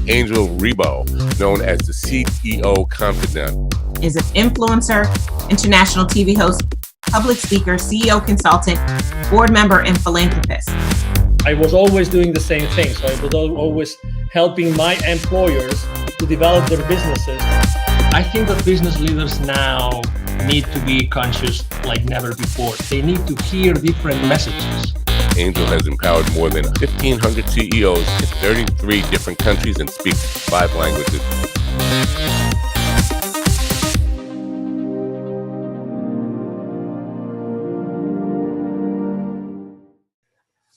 Angel 𝚌𝚘𝚘𝚘, known as the CEO Confidant. Is an influencer, international TV host, public speaker, CEO consultant, board member, and philanthropist. I was always doing the same thing. So I was always helping my employers to develop their businesses. I think that business leaders now need to be conscious like never before. They need to hear different messages. Angel has empowered more than 1,500 CEOs in 33 different countries and speaks 5 languages.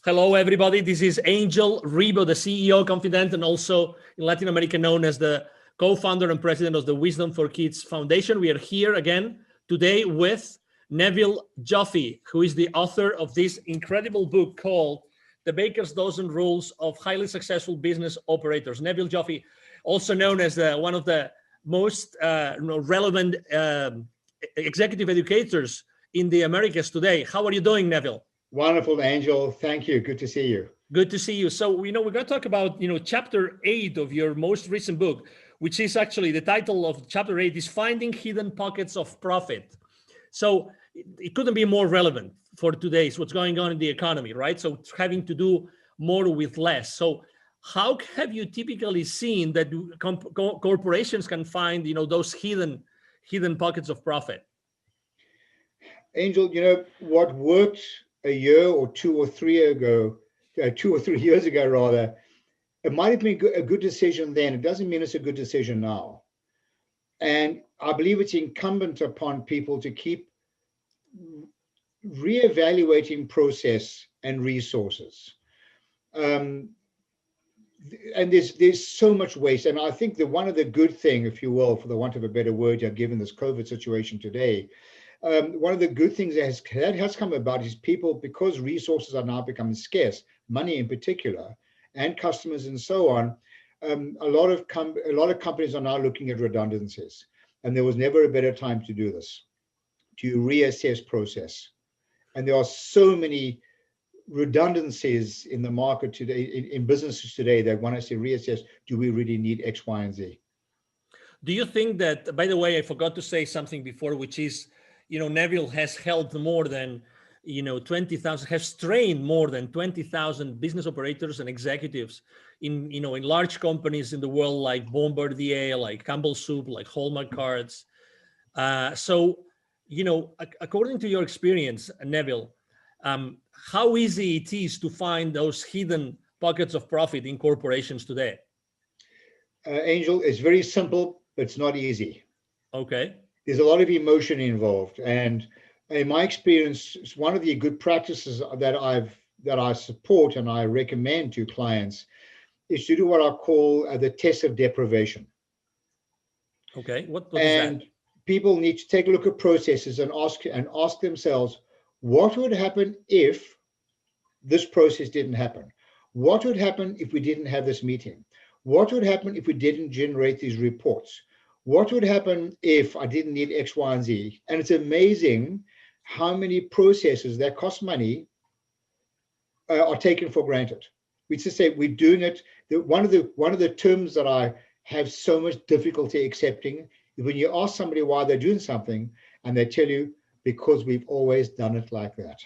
Hello, everybody. This is Angel 𝚌𝚘𝚘𝚘, the CEO Confidant, and also in Latin America known as the co-founder and president of the Wisdom for Kids Foundation. We are here again today with Neville Joffe, who is the author of this incredible book called The Baker's Dozen Rules of Highly Successful Business Operators. Neville Joffe, also known as one of the most relevant executive educators in the Americas today. How are you doing, Neville? Wonderful, Angel. Thank you. Good to see you. Good to see you. So, we're going to talk about, chapter 8 of your most recent book, which is actually the title of chapter 8 is Finding Hidden Pockets of Profit. So it couldn't be more relevant for today's what's going on in the economy, right? So it's having to do more with less. So how have you typically seen that corporations can find, those hidden pockets of profit? Angel, what worked a year or 2 or 3 ago, 2 or 3 years ago, rather, it might have been a good decision then. It doesn't mean it's a good decision now. And I believe it's incumbent upon people to keep reevaluating process and resources. And there's so much waste. And I think that one of the good thing, if you will, for the want of a better word, given this COVID situation today, one of the good things that has come about is people, because resources are now becoming scarce, money in particular, and customers and so on, a lot of companies are now looking at redundancies. And there was never a better time to do this, to reassess process. And there are so many redundancies in the market today, in businesses today, that want us to reassess, do we really need X, Y, and Z? Do you think that, by the way, I forgot to say something before, which is, Neville has helped more than, 20,000, has trained more than 20,000 business operators and executives in large companies in the world, like Bombardier, like Campbell Soup, like Hallmark Cards. So, according to your experience, Neville, how easy it is to find those hidden pockets of profit in corporations today? Angel, it's very simple, but it's not easy. Okay. There's a lot of emotion involved. And in my experience, one of the good practices that I support and I recommend to clients is to do what I call the test of deprivation. Okay, what is that? People need to take a look at processes and ask themselves, what would happen if this process didn't happen? What would happen if we didn't have this meeting? What would happen if we didn't generate these reports? What would happen if I didn't need X, Y, and Z? And it's amazing how many processes that cost money are taken for granted. We just say we're doing it. One of the terms that I have so much difficulty accepting is when you ask somebody why they're doing something, and they tell you, because we've always done it like that.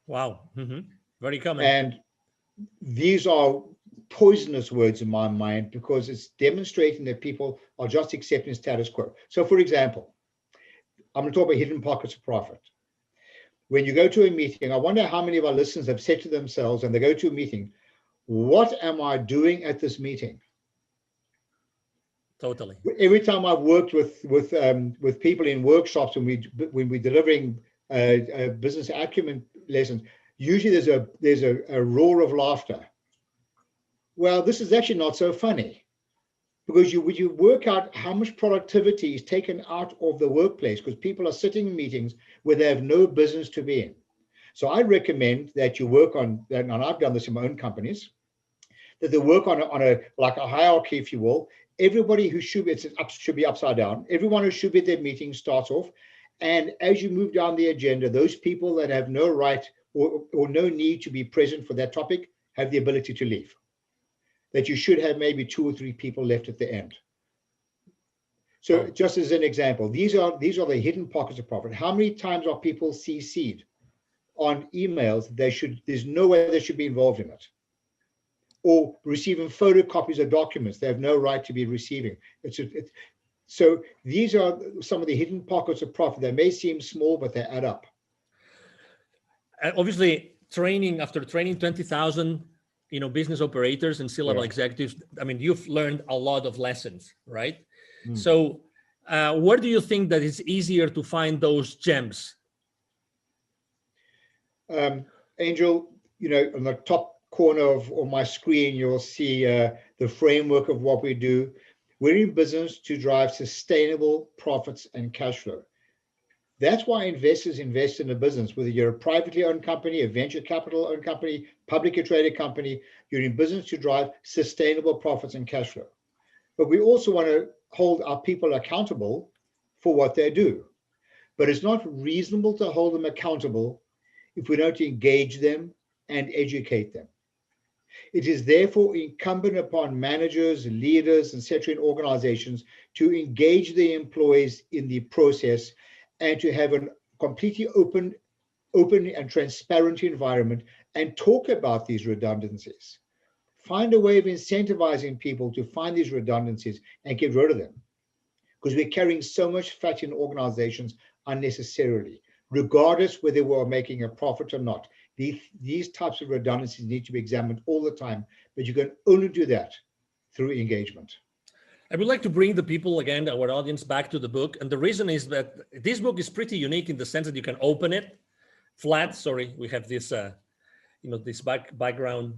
Wow, very common. And these are poisonous words in my mind, because it's demonstrating that people are just accepting status quo. So, for example, I'm going to talk about hidden pockets of profit. When you go to a meeting, I wonder how many of our listeners have said to themselves, and they go to a meeting, what am I doing at this meeting? Totally. Every time I've worked with people in workshops when we're delivering business acumen lessons, usually there's a roar of laughter. Well, this is actually not so funny, because you work out how much productivity is taken out of the workplace, because people are sitting in meetings where they have no business to be in. So I recommend that you work on that, and I've done this in my own companies, that they work on a hierarchy, if you will. Everybody who should be upside down. Everyone who should be at their meeting starts off, and as you move down the agenda, those people that have no right or no need to be present for that topic have the ability to leave. that you should have maybe 2 or 3 people left at the end. So just as an example, these are the hidden pockets of profit. How many times are people CC'd on emails? There's no way they should be involved in it. Or receiving photocopies of documents they have no right to be receiving. So these are some of the hidden pockets of profit. They may seem small, but they add up. Obviously, after training 20,000, business operators and C-level executives, I mean, you've learned a lot of lessons, right? So where do you think that it's easier to find those gems? Angel, on the top corner of my screen, you'll see the framework of what we do. We're in business to drive sustainable profits and cash flow. That's why investors invest in a business, whether you're a privately owned company, a venture capital owned company, publicly traded company, you're in business to drive sustainable profits and cash flow. But we also want to hold our people accountable for what they do. But it's not reasonable to hold them accountable if we don't engage them and educate them. It is therefore incumbent upon managers, leaders, etc. in organizations to engage the employees in the process and to have a completely open and transparent environment and talk about these redundancies. Find a way of incentivizing people to find these redundancies and get rid of them. Because we're carrying so much fat in organizations unnecessarily, regardless whether we're making a profit or not. These types of redundancies need to be examined all the time, but you can only do that through engagement. I would like to bring the people again, our audience, back to the book. And the reason is that this book is pretty unique in the sense that you can open it flat. Sorry, we have this, this background,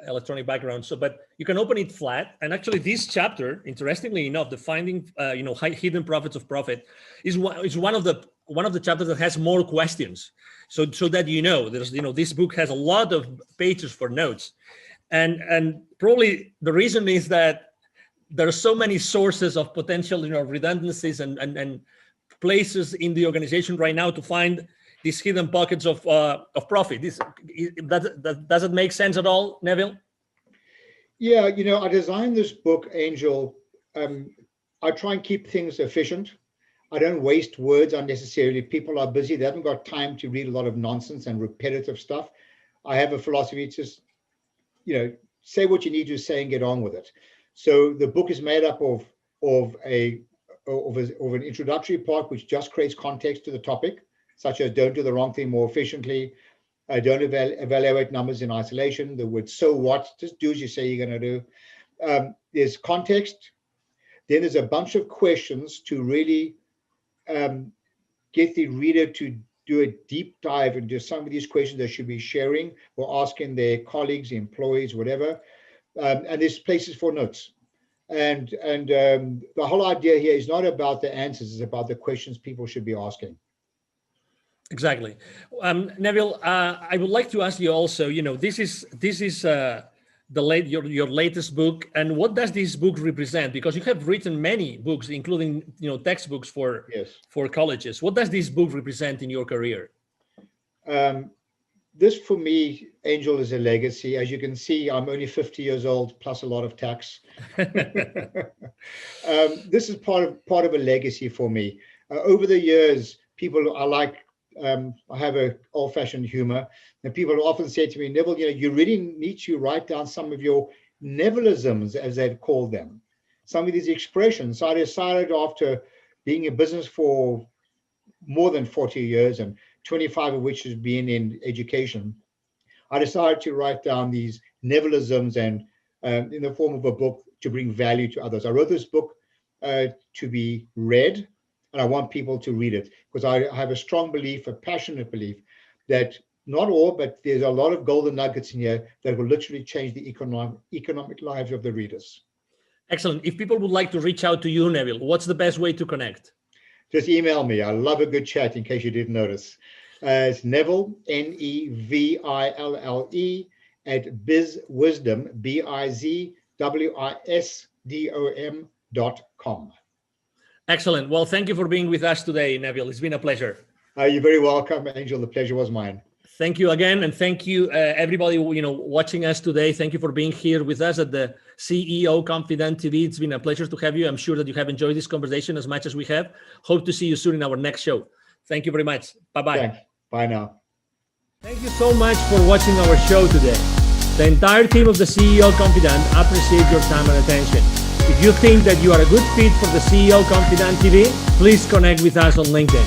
electronic background. But you can open it flat. And actually this chapter, interestingly enough, the finding, hidden profits of profit is one of the chapters that has more questions. So that, there's, this book has a lot of pages for notes. And probably the reason is that there are so many sources of potential, redundancies and places in the organization right now to find these hidden pockets of profit. Does it make sense at all, Neville? Yeah, I designed this book, Angel. I try and keep things efficient. I don't waste words unnecessarily. People are busy. They haven't got time to read a lot of nonsense and repetitive stuff. I have a philosophy, just, say what you need to say and get on with it. So the book is made up of an introductory part, which just creates context to the topic, such as don't do the wrong thing more efficiently, don't evaluate numbers in isolation, the word so what, just do as you say you're going to do. There's context. Then there's a bunch of questions to really get the reader to do a deep dive into some of these questions they should be sharing or asking their colleagues, employees, whatever. And there's places for notes. And the whole idea here is not about the answers, it's about the questions people should be asking. Exactly. Neville, I would like to ask you also, this is your latest book, and what does this book represent? Because you have written many books, including textbooks for colleges. What does this book represent in your career? This, for me, Angel, is a legacy. As you can see, I'm only 50 years old, plus a lot of tax. This is part of a legacy for me. Over the years, people are like, I have an old-fashioned humor, and people often say to me, Neville, you really need to write down some of your Nevilisms, as they've called them, some of these expressions. So I decided, after being in business for more than 40 years, and 25 of which has been in education, I decided to write down these Nevilisms and in the form of a book to bring value to others. I wrote this book to be read, and I want people to read it because I have a strong belief, a passionate belief, that not all, but there's a lot of golden nuggets in here that will literally change the economic lives of the readers. Excellent. If people would like to reach out to you, Neville, what's the best way to connect? Just email me. I love a good chat, in case you didn't notice. It's Neville, Neville, @bizwisdom, bizwisdom.com. Excellent. Well, thank you for being with us today, Neville. It's been a pleasure. You're very welcome, Angel. The pleasure was mine. Thank you again, and thank you everybody watching us today. Thank you for being here with us at the CEO Confident TV. It's been a pleasure to have you. I'm sure that you have enjoyed this conversation as much as we have. Hope to see you soon in our next show. Thank you very much. Bye-bye. Thanks. Bye now. Thank you so much for watching our show today. The entire team of the CEO Confident appreciate your time and attention. If you think that you are a good fit for the CEO Confident TV, please connect with us on LinkedIn.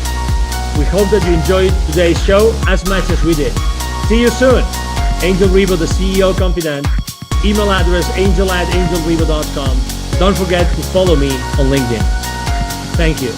We hope that you enjoyed today's show as much as we did. See you soon. Angel Риbo, the CEO Confident. Email address angel@angelribo.com. Don't forget to follow me on LinkedIn. Thank you.